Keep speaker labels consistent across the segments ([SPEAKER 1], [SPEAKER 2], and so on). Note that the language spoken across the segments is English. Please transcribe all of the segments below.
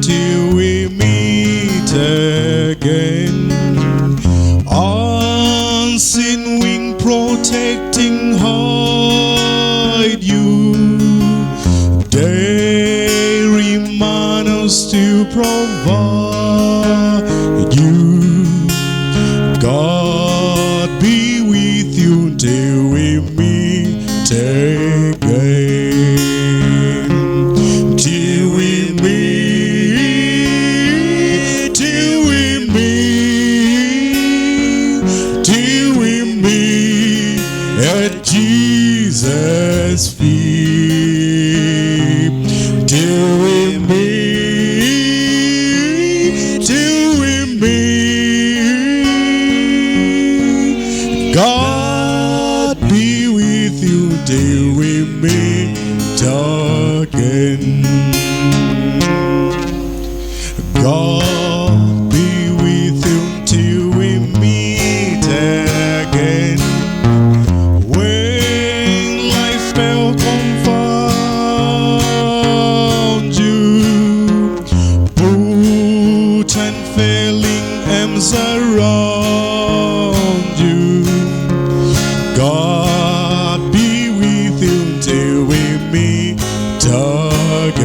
[SPEAKER 1] till we meet again. Unseen wing protecting, hide you. Dairy manners to provide you. God be with you till we meet again. Till we meet, till we meet, till we meet at Jesus' feet. Till we meet, till we meet. God be with you till we meet again. God be with you till we meet again. When life will confound you, put and failing arms around you. God be with you till we meet again.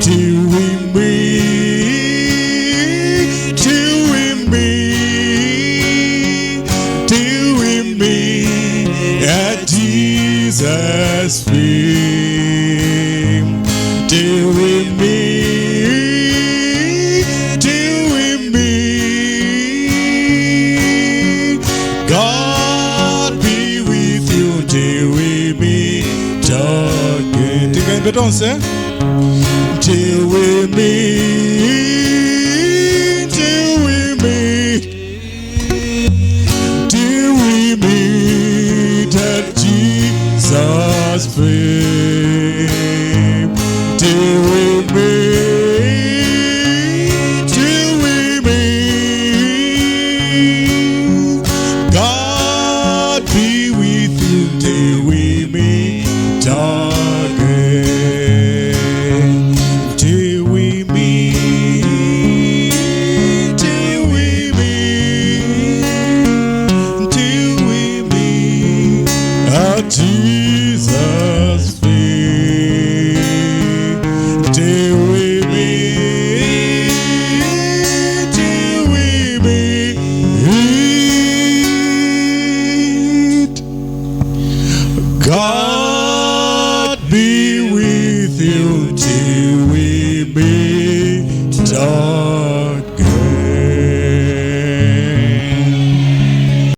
[SPEAKER 1] Till we meet, till we meet, till we meet at Jesus' feet. Till we meet, till we meet. God be with you till we meet again. Beton say, till we meet, till we meet, till we meet at Jesus' feet. Till we meet, till we meet. God be with you till we meet again. Till we meet, till we meet, till we meet at Jesus' feet. Till we meet, till we meet. God be with you till we meet again.